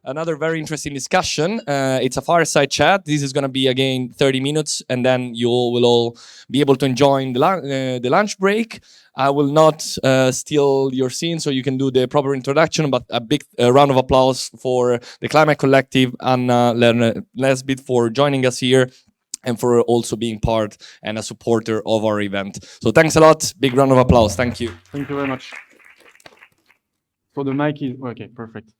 Another very interesting discussion. It's a fireside chat. This is going to be again 30 minutes, and then you will all be able to enjoy the lunch break. I will not steal your scene, so you can do the proper introduction. But a big round of applause for the Climate Collective and Lerner, Nesbitt for joining us here, and for also being part and a supporter of our event. So thanks a lot. Big round of applause. Thank you. Thank you very much. So the mic is okay. Perfect.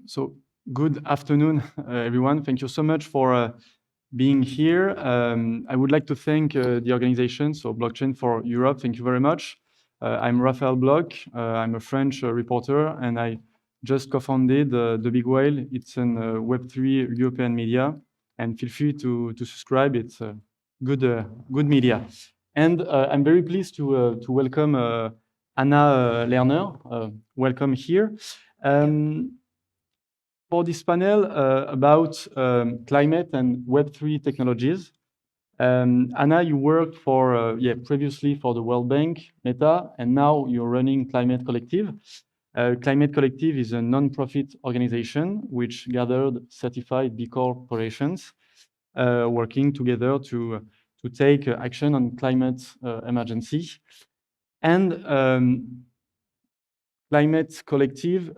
So good afternoon, everyone. Thank you so much for being here. I would like to thank the organization, so Blockchain for Europe. Thank you very much. I'm Raphaël Bloch. I'm a French reporter, and I just co-founded The Big Whale. It's a Web3 European media, and feel free to subscribe. It's a good media. And I'm very pleased to welcome Anna Lerner. Welcome here. For this panel about climate and Web3 technologies. Anna, you worked for previously for the World Bank, Meta, and now you're running Climate Collective. Climate Collective is a non-profit organization which gathered certified B corporations working together to take action on climate emergency. And Climate Collective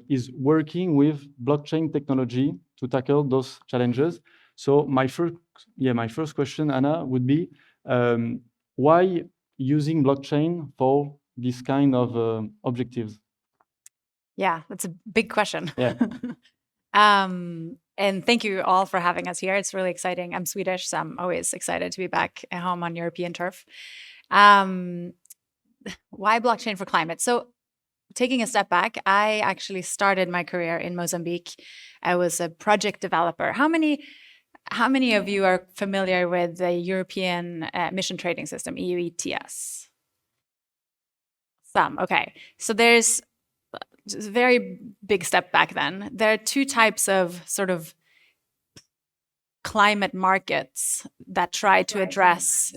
is working with blockchain technology to tackle those challenges. So my first question, Anna, would be why using blockchain for this kind of objectives? Yeah, that's a big question. Yeah. And thank you all for having us here. It's really exciting. I'm Swedish, so I'm always excited to be back at home on European turf. Why blockchain for climate? So taking a step back, I actually started my career in Mozambique. I was a project developer. How many of you are familiar with the European emission trading system, EU ETS? Some, okay. So there's a very big step back then. There are two types of sort of climate markets that try to address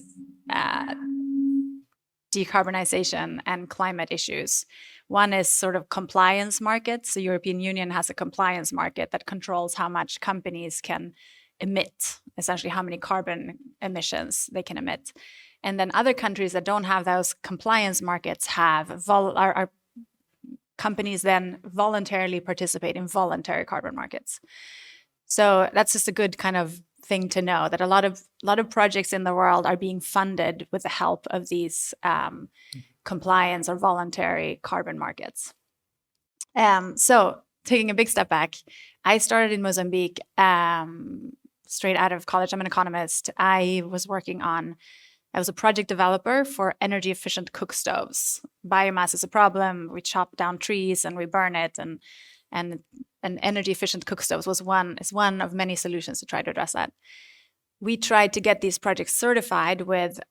decarbonization and climate issues. One is sort of compliance markets. The European Union has a compliance market that controls how much companies can emit, essentially how many carbon emissions they can emit. And then other countries that don't have those compliance markets are companies then voluntarily participate in voluntary carbon markets. So that's just a good kind of thing to know, that a lot of projects in the world are being funded with the help of these compliance or voluntary carbon markets. So taking a big step back, I started in Mozambique straight out of college. I'm an economist. I was a project developer for energy efficient cook stoves. Biomass is a problem. We chop down trees and we burn it, and energy efficient cook stoves is one of many solutions to try to address that. We tried to get these projects certified with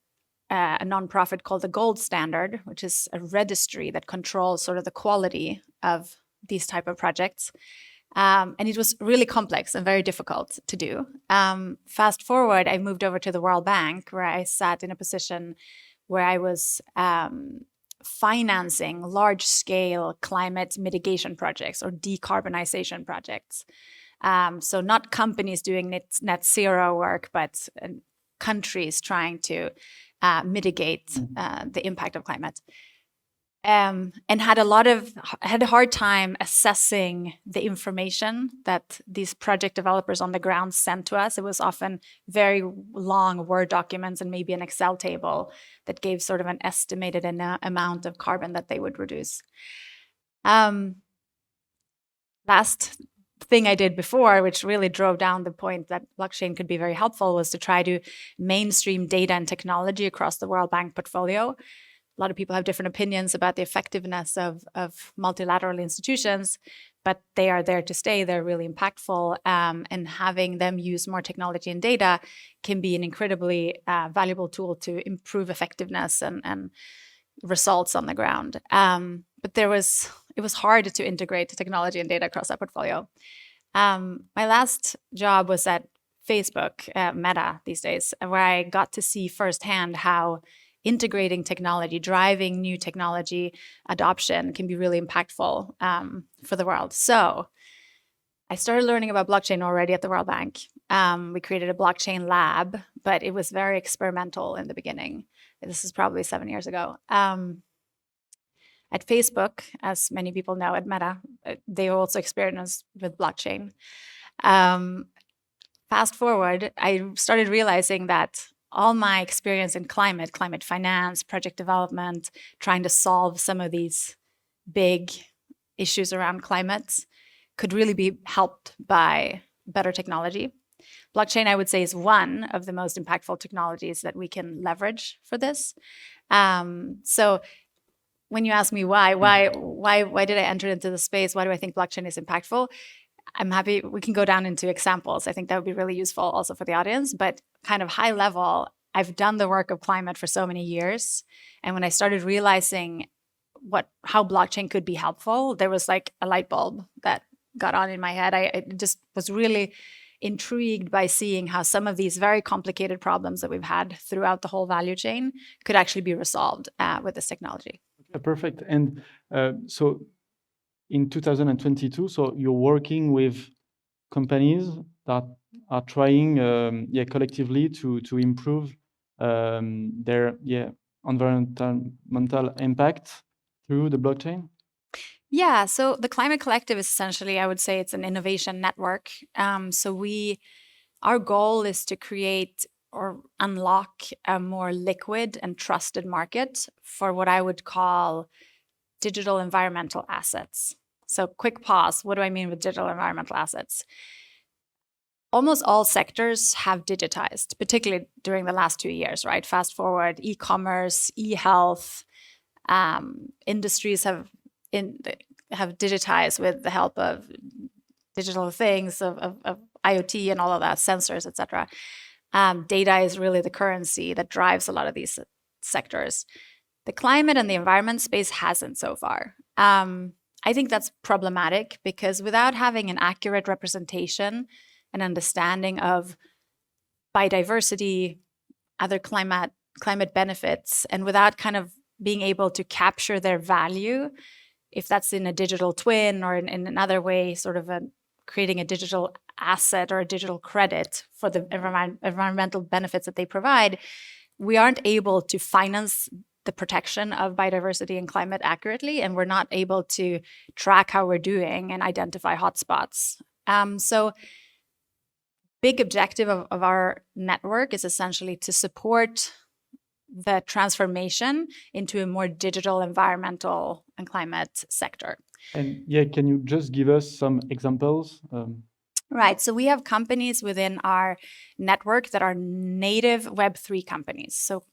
a nonprofit called the Gold Standard, which is a registry that controls sort of the quality of these type of projects. And it was really complex and very difficult to do. Fast forward, I moved over to the World Bank, where I sat in a position where I was financing large-scale climate mitigation projects or decarbonization projects. So not companies doing net zero work, but countries trying to mitigate the impact of climate. And had a hard time assessing the information that these project developers on the ground sent to us. It was often very long Word documents and maybe an Excel table that gave sort of an estimated amount of carbon that they would reduce. Last thing I did before, which really drove down the point that blockchain could be very helpful, was to try to mainstream data and technology across the World Bank portfolio. A lot of people have different opinions about the effectiveness of multilateral institutions, but they are there to stay. They're really impactful, and having them use more technology and data can be an incredibly valuable tool to improve effectiveness and results on the ground. But it was hard to integrate technology and data across that portfolio. My last job was at Facebook, Meta these days, where I got to see firsthand how integrating technology, driving new technology adoption can be really impactful for the world. So I started learning about blockchain already at the World Bank. We created a blockchain lab, but it was very experimental in the beginning. This is probably 7 years ago. At Facebook, as many people know, at Meta, they also experienced with blockchain. Fast forward, I started realizing that all my experience in climate finance, project development, trying to solve some of these big issues around climate could really be helped by better technology. Blockchain, I would say, is one of the most impactful technologies that we can leverage for this. So when you ask me why did I enter into the space? Why do I think blockchain is impactful? I'm happy we can go down into examples. I think that would be really useful also for the audience, but kind of high level, I've done the work of climate for so many years. And when I started realizing how blockchain could be helpful, there was like a light bulb that got on in my head. I just was really intrigued by seeing how some of these very complicated problems that we've had throughout the whole value chain could actually be resolved with this technology. Perfect. And so in 2022, so you're working with companies that are trying collectively to improve their environmental impact through the blockchain? Yeah, so the Climate Collective is essentially, I would say, it's an innovation network. Our goal is to create or unlock a more liquid and trusted market for what I would call digital environmental assets. So quick pause, what do I mean with digital environmental assets? Almost all sectors have digitized, particularly during the last 2 years, right? Fast forward, e-commerce, e-health, industries have digitized with the help of digital things, of IoT and all of that, sensors, etc. Data is really the currency that drives a lot of these sectors. The climate and the environment space hasn't so far. I think that's problematic because without having an accurate representation and understanding of biodiversity, other climate benefits, and without kind of being able to capture their value, if that's in a digital twin or in another way, sort of creating a digital asset or a digital credit for the environmental benefits that they provide, we aren't able to finance the protection of biodiversity and climate accurately, and we're not able to track how we're doing and identify hotspots. So big objective of our network is essentially to support the transformation into a more digital environmental and climate sector. And can you just give us some examples? Right. So we have companies within our network that are native Web3 companies. So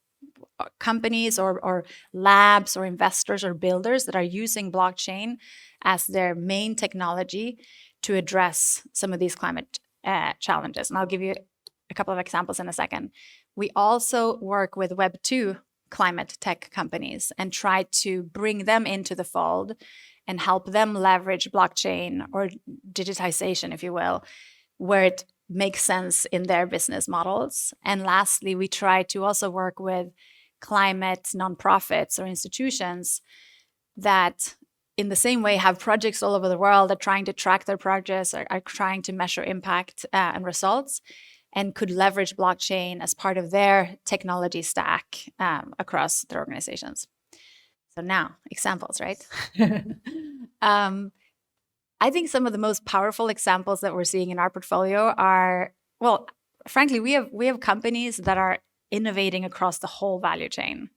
companies or labs or investors or builders that are using blockchain as their main technology to address some of these climate challenges. And I'll give you a couple of examples in a second. We also work with Web2 climate tech companies and try to bring them into the fold and help them leverage blockchain or digitization, if you will, where it makes sense in their business models. And lastly, we try to also work with climate nonprofits or institutions that in the same way have projects all over the world, are trying to track their projects, are trying to measure impact and results, and could leverage blockchain as part of their technology stack across their organizations. So now, examples, right? I think some of the most powerful examples that we're seeing in our portfolio are, well, frankly, we have companies that are innovating across the whole value chain.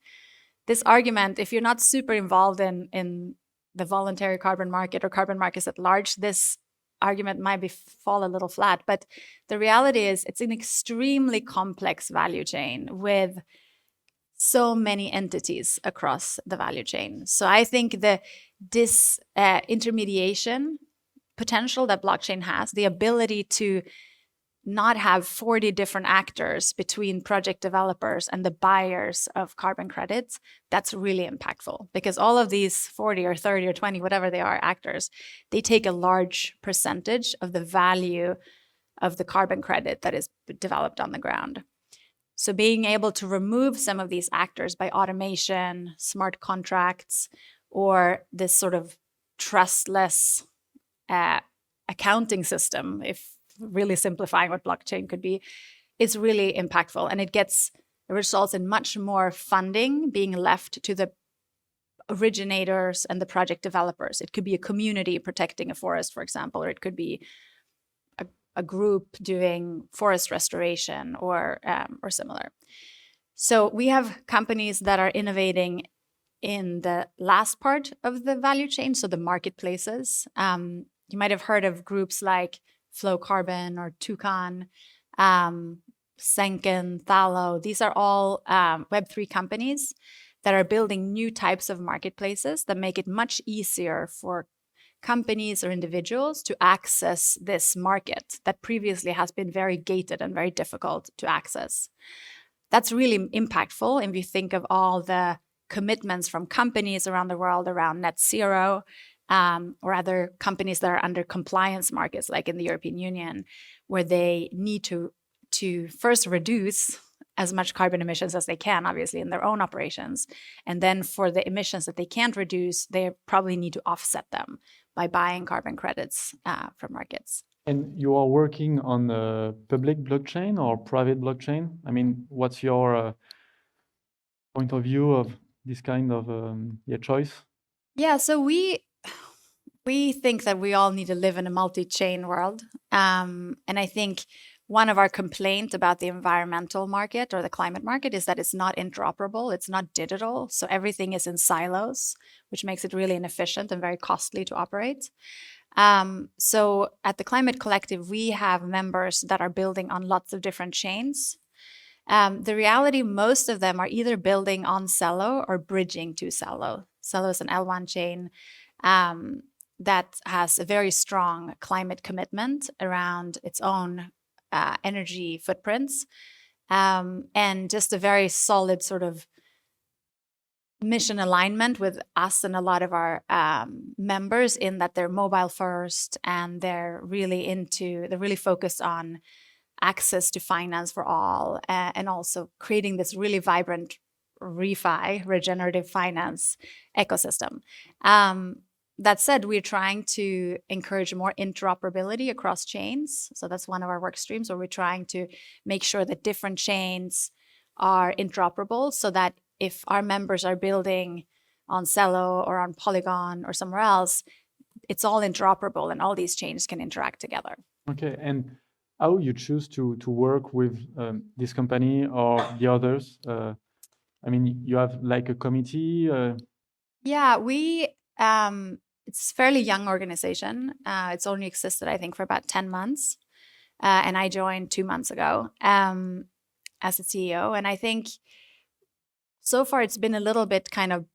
This argument, if you're not super involved in the voluntary carbon market or carbon markets at large, this argument might fall a little flat. But the reality is it's an extremely complex value chain with so many entities across the value chain. So I think this intermediation potential that blockchain has, the ability to not have 40 different actors between project developers and the buyers of carbon credits, that's really impactful because all of these 40 or 30 or 20, whatever they are, actors, they take a large percentage of the value of the carbon credit that is developed on the ground. So being able to remove some of these actors by automation, smart contracts, or this sort of trustless accounting system, if really simplifying what blockchain could be, is really impactful. And it results in much more funding being left to the originators and the project developers. It could be a community protecting a forest, for example, or it could be a group doing forest restoration or similar. So we have companies that are innovating in the last part of the value chain, so the marketplaces. You might have heard of groups like Flow Carbon or Toucan, Senken, Thalo. These are all Web3 companies that are building new types of marketplaces that make it much easier for companies or individuals to access this market that previously has been very gated and very difficult to access. That's really impactful if you think of all the commitments from companies around the world around net zero, or other companies that are under compliance markets, like in the European Union, where they need to first reduce as much carbon emissions as they can, obviously, in their own operations. And then for the emissions that they can't reduce, they probably need to offset them by buying carbon credits from markets. And you are working on a public blockchain or private blockchain? I mean, what's your point of view of this kind of choice? Yeah, so we think that we all need to live in a multi-chain world. And I think one of our complaints about the environmental market or the climate market is that it's not interoperable, it's not digital. So everything is in silos, which makes it really inefficient and very costly to operate. So at the Climate Collective, we have members that are building on lots of different chains. The reality, most of them are either building on Celo or bridging to Celo. Celo is an L1 chain that has a very strong climate commitment around its own energy footprints, and just a very solid sort of mission alignment with us and a lot of our members, in that they're mobile first and they're really focused on access to finance for all, and also creating this really vibrant regenerative finance ecosystem. That said, we're trying to encourage more interoperability across chains. So that's one of our work streams, where we're trying to make sure that different chains are interoperable, so that if our members are building on Celo or on Polygon or somewhere else, it's all interoperable and all these chains can interact together. Okay, and how you choose to work with this company or the others? I mean, you have like a committee? Yeah, it's a fairly young organization. It's only existed, I think, for about 10 months. And I joined 2 months ago as a CEO. And I think so far it's been a little bit kind of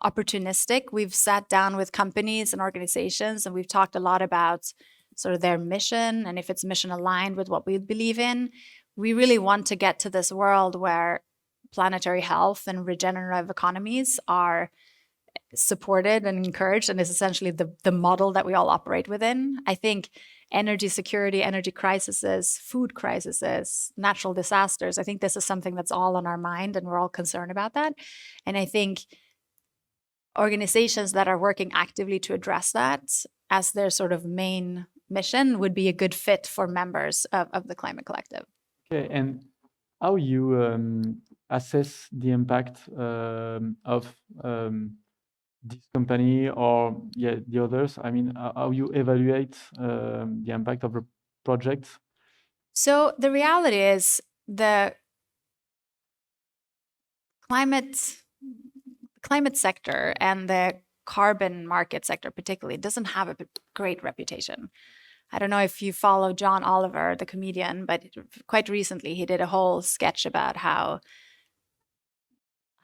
opportunistic. We've sat down with companies and organizations, and we've talked a lot about sort of their mission, and if it's mission aligned with what we believe in. We really want to get to this world where planetary health and regenerative economies are supported and encouraged, and is essentially the model that we all operate within. I think energy security, energy crises, food crises, natural disasters, I think this is something that's all on our mind, and we're all concerned about that. And I think organizations that are working actively to address that as their sort of main mission would be a good fit for members of the Climate Collective. Okay, and how you assess the impact of this company or the others? I mean, how you evaluate the impact of a project? So the reality is the climate sector and the carbon market sector particularly doesn't have a great reputation. I don't know if you follow John Oliver, the comedian, but quite recently he did a whole sketch about how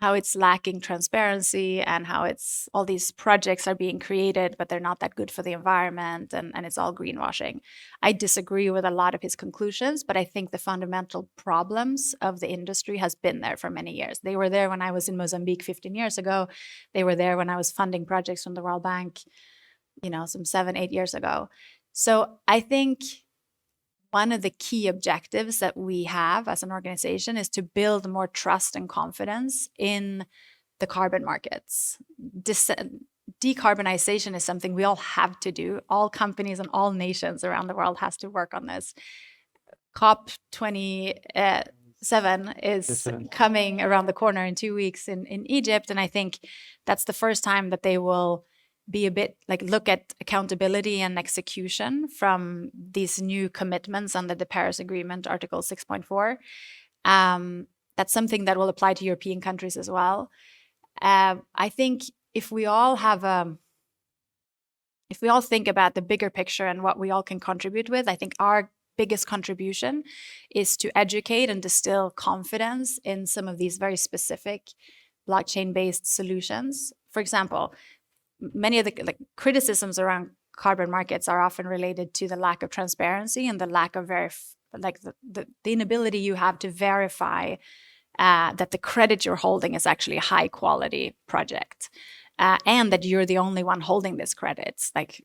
it's lacking transparency and how it's all these projects are being created, but they're not that good for the environment, and it's all greenwashing. I disagree with a lot of his conclusions, but I think the fundamental problems of the industry has been there for many years. They were there when I was in Mozambique 15 years ago. They were there when I was funding projects from the World Bank, some 7-8 years ago. So I think one of the key objectives that we have as an organization is to build more trust and confidence in the carbon markets. Decarbonization is something we all have to do. All companies and all nations around the world has to work on this. COP27 is coming around the corner in 2 weeks in Egypt, and I think that's the first time that they will be a bit like look at accountability and execution from these new commitments under the Paris Agreement, Article 6.4. That's something that will apply to European countries as well. I think if we all think about the bigger picture and what we all can contribute with, I think our biggest contribution is to educate and distill confidence in some of these very specific blockchain-based solutions. For example, many of the criticisms around carbon markets are often related to the lack of transparency and the lack of the inability you have to verify that the credit you're holding is actually a high quality project, and that you're the only one holding this credit. Like,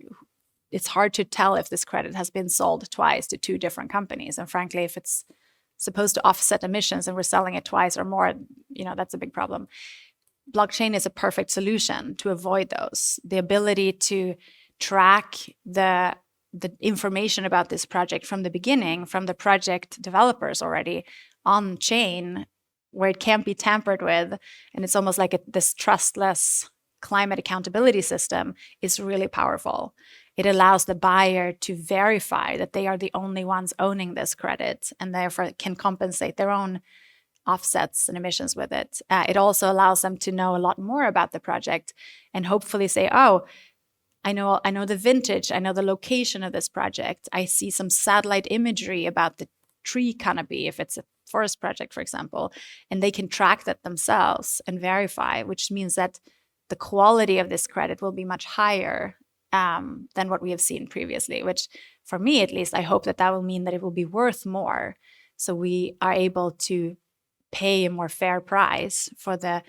it's hard to tell if this credit has been sold twice to 2 different companies. And frankly, if it's supposed to offset emissions and we're selling it twice or more, that's a big problem. Blockchain is a perfect solution to avoid those. The ability to track the information about this project from the beginning, from the project developers already on chain, where it can't be tampered with, and it's almost like this trustless climate accountability system, is really powerful. It allows the buyer to verify that they are the only ones owning this credit and therefore can compensate their own offsets and emissions with it. It also allows them to know a lot more about the project and hopefully say, oh, I know the vintage, I know the location of this project. I see some satellite imagery about the tree canopy, if it's a forest project, for example, and they can track that themselves and verify, which means that the quality of this credit will be much higher than what we have seen previously, which for me, at least, I hope that will mean that it will be worth more. So we are able to pay a more fair price for the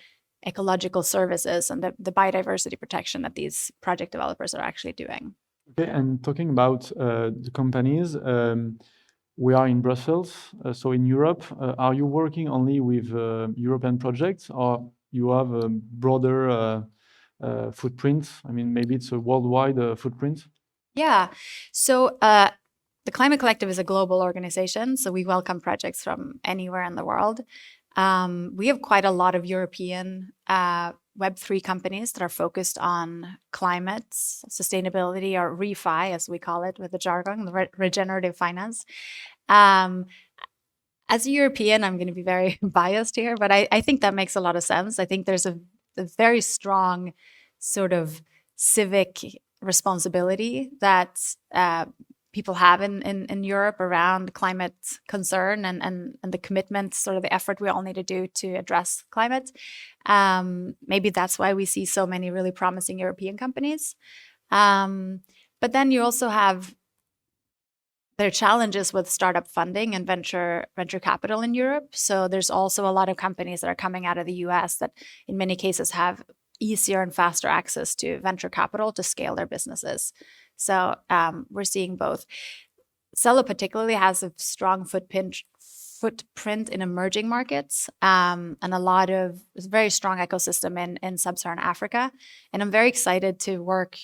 ecological services and the biodiversity protection that these project developers are actually doing. Okay, and talking about the companies, we are in Brussels, so in Europe. Are you working only with European projects, or you have a broader footprint? I mean, maybe it's a worldwide footprint? Yeah, so the Climate Collective is a global organization, so we welcome projects from anywhere in the world. We have quite a lot of European Web3 companies that are focused on climate, sustainability, or ReFi, as we call it with the jargon, the regenerative finance. As a European, I'm going to be very biased here, but I think that makes a lot of sense. I think there's a very strong sort of civic responsibility that people have in Europe around climate concern and the commitment, sort of the effort we all need to do to address climate. Maybe that's why we see so many really promising European companies. But then you also have their challenges with startup funding and venture capital in Europe. So there's also a lot of companies that are coming out of the US that in many cases have easier and faster access to venture capital to scale their businesses. So we're seeing both. Cello particularly has a strong footprint in emerging markets and a very strong ecosystem in sub-Saharan Africa. And I'm very excited to work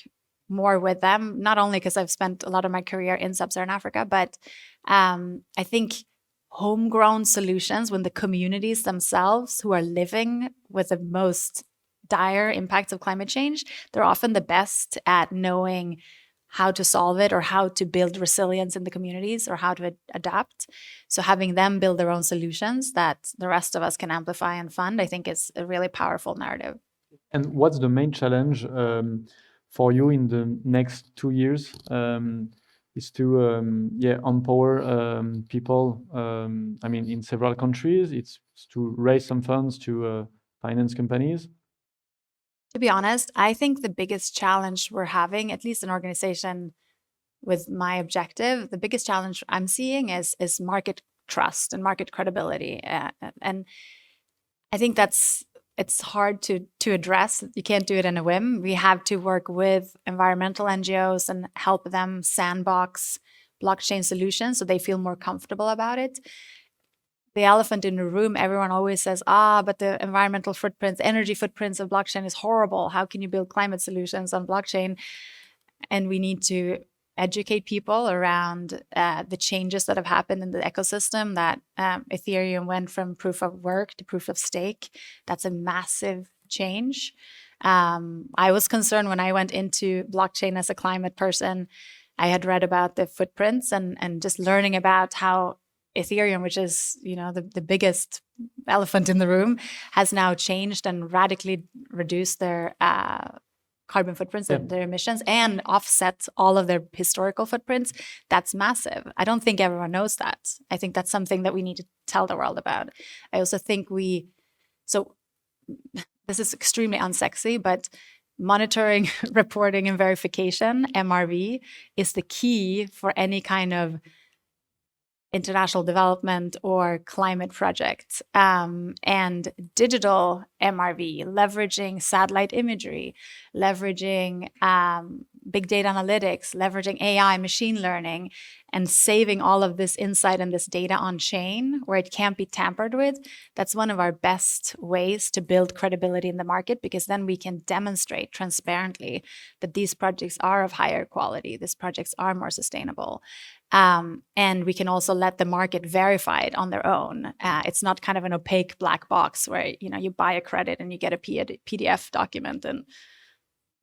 more with them, not only because I've spent a lot of my career in sub-Saharan Africa, but I think homegrown solutions, when the communities themselves who are living with the most dire impacts of climate change, they're often the best at knowing how to solve it or how to build resilience in the communities or how to adapt. So having them build their own solutions that the rest of us can amplify and fund, I think is a really powerful narrative. And what's the main challenge for you in the next 2 years? Is to empower people, I mean, in several countries. It's to raise some funds to finance companies. To be honest, I think the biggest challenge we're having, at least an organization with my objective, the biggest challenge I'm seeing is market trust and market credibility. And I think it's hard to address. You can't do it in a whim. We have to work with environmental NGOs and help them sandbox blockchain solutions, so they feel more comfortable about it. The elephant in the room, everyone always says, but the environmental footprints, energy footprints of blockchain is horrible. How can you build climate solutions on blockchain? And we need to educate people around the changes that have happened in the ecosystem, that Ethereum went from proof of work to proof of stake. That's a massive change. I was concerned when I went into blockchain as a climate person. I had read about the footprints and just learning about how Ethereum, which is, the biggest elephant in the room, has now changed and radically reduced their carbon footprints and their emissions and offset all of their historical footprints. That's massive. I don't think everyone knows that. I think that's something that we need to tell the world about. I also think this is extremely unsexy, but monitoring, reporting, and verification, MRV, is the key for any kind of international development or climate project. And digital MRV, leveraging satellite imagery, leveraging big data analytics, leveraging AI, machine learning, and saving all of this insight and this data on chain where it can't be tampered with. That's one of our best ways to build credibility in the market, because then we can demonstrate transparently that these projects are of higher quality, these projects are more sustainable. And we can also let the market verify it on their own. It's not kind of an opaque black box where you buy a credit and you get a PDF document and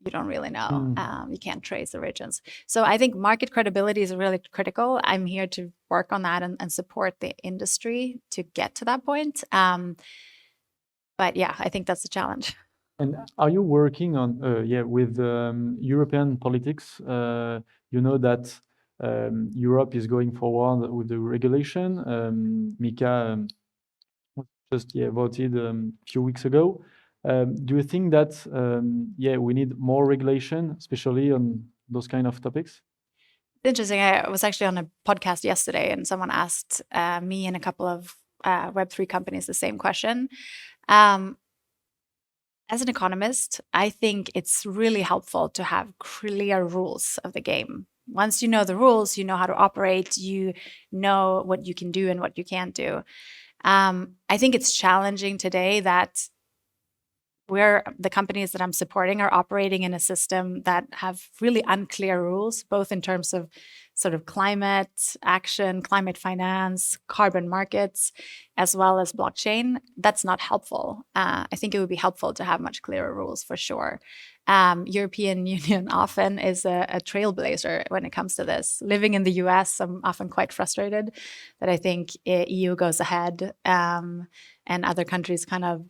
you don't really know. You can't trace origins. So I think market credibility is really critical. I'm here to work on that and support the industry to get to that point. But yeah, I think that's the challenge. And are you working on with European politics? You know that Europe is going forward with the regulation. Mika just voted a few weeks ago. Do you think that we need more regulation, especially on those kind of topics? It's interesting. I was actually on a podcast yesterday, and someone asked me and a couple of Web3 companies the same question. As an economist, I think it's really helpful to have clear rules of the game. Once you know the rules, you know how to operate, you know what you can do and what you can't do. I think it's challenging today that the companies that I'm supporting are operating in a system that have really unclear rules, both in terms of sort of climate action, climate finance, carbon markets, as well as blockchain. That's not helpful. I think it would be helpful to have much clearer rules for sure. European Union often is a trailblazer when it comes to this. Living in the US, I'm often quite frustrated that I think EU goes ahead and other countries kind of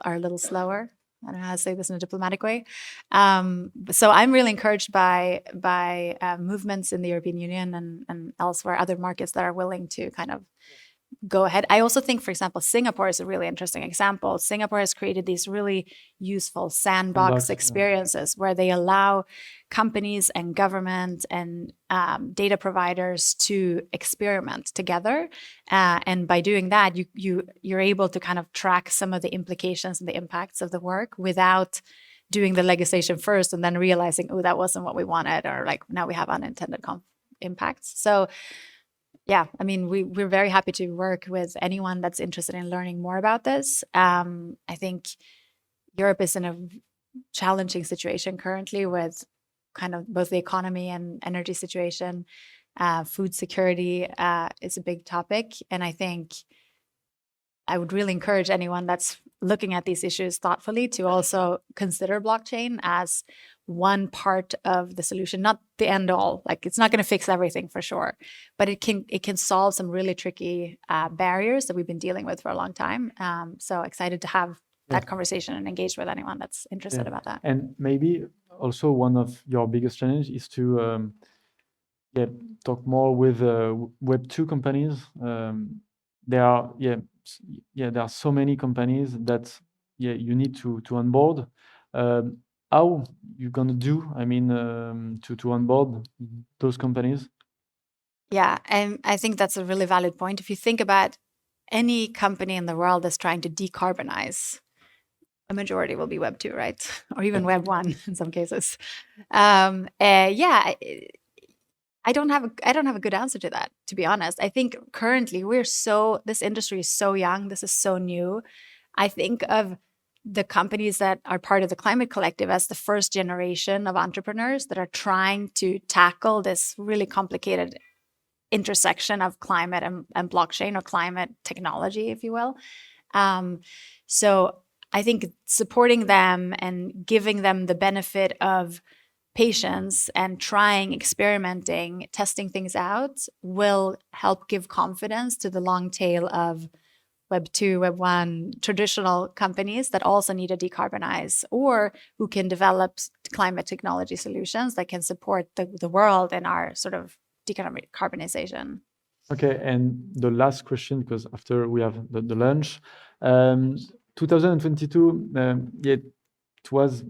are a little slower. I don't know how to say this in a diplomatic way. So I'm really encouraged by movements in the European Union and elsewhere, other markets that are willing to kind of go ahead. I also think, for example, Singapore is a really interesting example. Singapore has created these really useful sandbox experiences where they allow companies and government and data providers to experiment together. And by doing that, you're able to kind of track some of the implications and the impacts of the work without doing the legislation first and then realizing, oh, that wasn't what we wanted, or like now we have unintended impacts. So yeah, I mean, we're very happy to work with anyone that's interested in learning more about this. I think Europe is in a challenging situation currently with kind of both the economy and energy situation. Food security is a big topic. And I think I would really encourage anyone that's looking at these issues thoughtfully to also consider blockchain as one part of the solution, not the end all. Like, it's not going to fix everything for sure, but it can solve some really tricky barriers that we've been dealing with for a long time. So excited to have that conversation and engage with anyone that's interested about that. And maybe also one of your biggest challenges is to talk more with Web2 companies. There are so many companies that you need to onboard. How you gonna do? I mean, to onboard those companies? Yeah, and I think that's a really valid point. If you think about any company in the world that's trying to decarbonize, a majority will be Web 2, right? Or even Web 1 in some cases. I I don't have a good answer to that, to be honest. I think currently this industry is so young. This is so new. I think of the companies that are part of the Climate Collective as the first generation of entrepreneurs that are trying to tackle this really complicated intersection of climate and blockchain, or climate technology, if you will. So I think supporting them and giving them the benefit of patience and trying, experimenting, testing things out will help give confidence to the long tail of Web 2, Web 1 traditional companies that also need to decarbonize, or who can develop climate technology solutions that can support the world in our sort of decarbonization. Okay, and the last question, because after we have the lunch. 2022, it was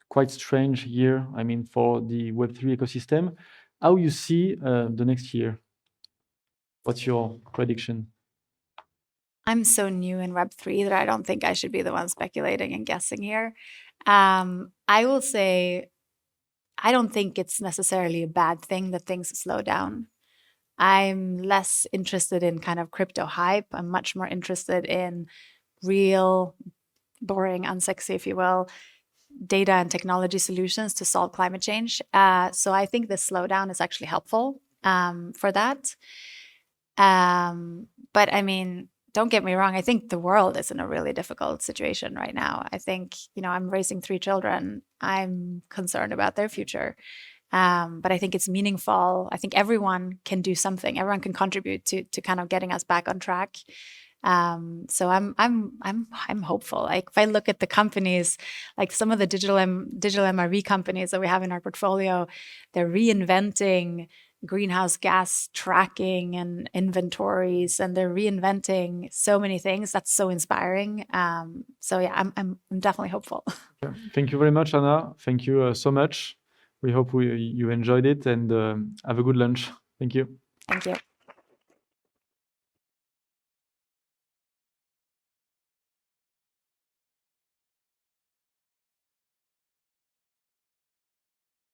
quite strange year, I mean, for the Web3 ecosystem. How you see the next year? What's your prediction? I'm so new in Web3 that I don't think I should be the one speculating and guessing here. I will say, I don't think it's necessarily a bad thing that things slow down. I'm less interested in kind of crypto hype. I'm much more interested in real, boring, unsexy, if you will, data and technology solutions to solve climate change. So I think this slowdown is actually helpful for that. But I mean, don't get me wrong, I think the world is in a really difficult situation right now. I think, I'm raising 3 children. I'm concerned about their future. But I think it's meaningful. I think everyone can do something. Everyone can contribute to kind of getting us back on track. So I'm hopeful. Like, if I look at the companies, like some of the digital MRV companies that we have in our portfolio, they're reinventing greenhouse gas tracking and inventories, and they're reinventing so many things. That's so inspiring. So yeah, I'm definitely hopeful. Okay. Thank you very much, Anna. Thank you so much. We hope you enjoyed it, and have a good lunch. Thank you. Thank you.